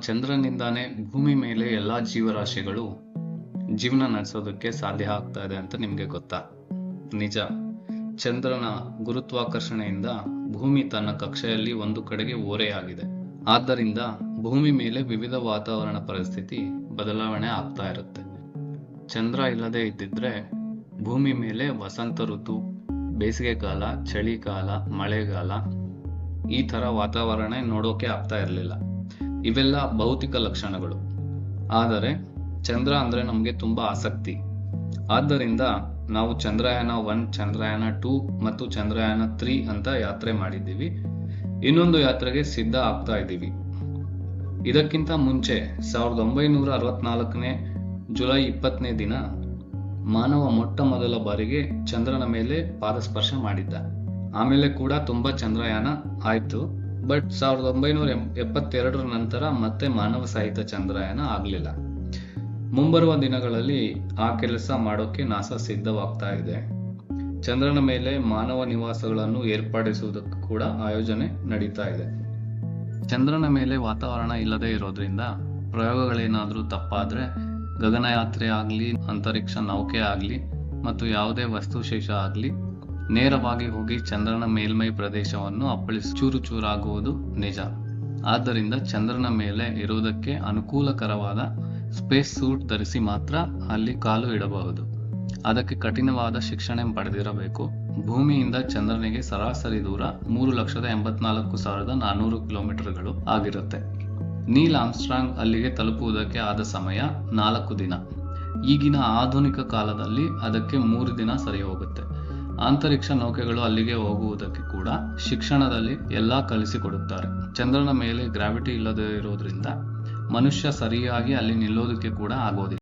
ಚಂದ್ರನಿಂದಾನೇ ಭೂಮಿ ಮೇಲೆ ಎಲ್ಲಾ ಜೀವರಾಶಿಗಳು ಜೀವನ ನಡೆಸೋದಕ್ಕೆ ಸಾಧ್ಯ ಆಗ್ತಾ ಇದೆ ಅಂತ ನಿಮ್ಗೆ ಗೊತ್ತಾ? ನಿಜ. ಚಂದ್ರನ ಗುರುತ್ವಾಕರ್ಷಣೆಯಿಂದ ಭೂಮಿ ತನ್ನ ಕಕ್ಷೆಯಲ್ಲಿ ಒಂದು ಕಡೆಗೆ ಓರೆಯಾಗಿದೆ. ಆದ್ದರಿಂದ ಭೂಮಿ ಮೇಲೆ ವಿವಿಧ ವಾತಾವರಣ ಪರಿಸ್ಥಿತಿ ಬದಲಾವಣೆ ಆಗ್ತಾ ಇರುತ್ತೆ. ಚಂದ್ರ ಇಲ್ಲದೆ ಇದ್ದಿದ್ರೆ ಭೂಮಿ ಮೇಲೆ ವಸಂತ ಋತು, ಬೇಸಿಗೆಕಾಲ, ಚಳಿಗಾಲ, ಮಳೆಗಾಲ ಈ ತರ ವಾತಾವರಣ ನೋಡೋಕೆ ಆಗ್ತಾ ಇರಲಿಲ್ಲ. ಇವೆಲ್ಲ ಭೌತಿಕ ಲಕ್ಷಣಗಳು. ಆದರೆ ಚಂದ್ರ ಅಂದ್ರೆ ನಮ್ಗೆ ತುಂಬಾ ಆಸಕ್ತಿ. ಆದ್ದರಿಂದ ನಾವು ಚಂದ್ರಯಾನ 1, ಚಂದ್ರಯಾನ 2 ಮತ್ತು ಚಂದ್ರಯಾನ 3 ಅಂತ ಯಾತ್ರೆ ಮಾಡಿದ್ದೀವಿ. ಇನ್ನೊಂದು ಯಾತ್ರೆಗೆ ಸಿದ್ಧ ಆಗ್ತಾ ಇದ್ದೀವಿ. ಇದಕ್ಕಿಂತ ಮುಂಚೆ 1964ನೇ ಜುಲೈ 20ನೇ ದಿನ ಮಾನವ ಮೊಟ್ಟ ಮೊದಲ ಬಾರಿಗೆ ಚಂದ್ರನ ಮೇಲೆ ಪಾದಸ್ಪರ್ಶ ಮಾಡಿದ್ದ. ಆಮೇಲೆ ಕೂಡ ತುಂಬಾ ಚಂದ್ರಯಾನ ಆಯ್ತು. ಬಟ್ 1972 ನಂತರ ಮತ್ತೆ ಮಾನವ ಸಹಿತ ಚಂದ್ರಯಾನ ಆಗ್ಲಿಲ್ಲ. ಮುಂಬರುವ ದಿನಗಳಲ್ಲಿ ಆ ಕೆಲಸ ಮಾಡೋಕೆ ನಾಸಾ ಸಿದ್ಧವಾಗ್ತಾ ಇದೆ. ಚಂದ್ರನ ಮೇಲೆ ಮಾನವ ನಿವಾಸಗಳನ್ನು ಏರ್ಪಡಿಸುವುದಕ್ಕೂ ಕೂಡ ಆಯೋಜನೆ ನಡೀತಾ ಇದೆ. ಚಂದ್ರನ ಮೇಲೆ ವಾತಾವರಣ ಇಲ್ಲದೆ ಇರೋದ್ರಿಂದ ಪ್ರಯೋಗಗಳೇನಾದ್ರೂ ತಪ್ಪಾದ್ರೆ ಗಗನಯಾತ್ರೆ ಆಗ್ಲಿ, ಅಂತರಿಕ್ಷ ನೌಕೆ ಆಗ್ಲಿ ಮತ್ತು ಯಾವುದೇ ವಸ್ತುಶೇಷ ಆಗ್ಲಿ ನೇರವಾಗಿ ಹೋಗಿ ಚಂದ್ರನ ಮೇಲ್ಮೈ ಪ್ರದೇಶವನ್ನು ಅಪ್ಪಳಿಸಿ ಚೂರು ಚೂರಾಗುವುದು ನಿಜ. ಆದ್ದರಿಂದ ಚಂದ್ರನ ಮೇಲೆ ಇರುವುದಕ್ಕೆ ಅನುಕೂಲಕರವಾದ ಸ್ಪೇಸ್ ಸೂಟ್ ಧರಿಸಿ ಮಾತ್ರ ಅಲ್ಲಿ ಕಾಲು ಇಡಬಹುದು. ಅದಕ್ಕೆ ಕಠಿಣವಾದ ಶಿಕ್ಷಣ ಪಡೆದಿರಬೇಕು. ಭೂಮಿಯಿಂದ ಚಂದ್ರನಿಗೆ ಸರಾಸರಿ ದೂರ 3,84,400 ಕಿಲೋಮೀಟರ್ಗಳು ಆಗಿರುತ್ತೆ. ನೀಲ್ ಆರ್ಮ್ಸ್ಟ್ರಾಂಗ್ ಅಲ್ಲಿಗೆ ತಲುಪುವುದಕ್ಕೆ ಆದ ಸಮಯ 4 ದಿನ. ಈಗಿನ ಆಧುನಿಕ ಕಾಲದಲ್ಲಿ ಅದಕ್ಕೆ 3 ದಿನ ಸರಿ ಹೋಗುತ್ತೆ. ಅಂತರಿಕ್ಷ ನೌಕೆಗಳು ಅಲ್ಲಿಗೆ ಹೋಗುವುದಕ್ಕೆ ಕೂಡ ಶಿಕ್ಷಣದಲ್ಲಿ ಎಲ್ಲಾ ಕಲಿಸಿಕೊಡುತ್ತಾರೆ. ಚಂದ್ರನ ಮೇಲೆ ಗ್ರಾವಿಟಿ ಇಲ್ಲದೆ ಇರೋದ್ರಿಂದ ಮನುಷ್ಯ ಸರಿಯಾಗಿ ಅಲ್ಲಿ ನಿಲ್ಲೋದಕ್ಕೆ ಕೂಡ ಆಗೋದಿಲ್ಲ.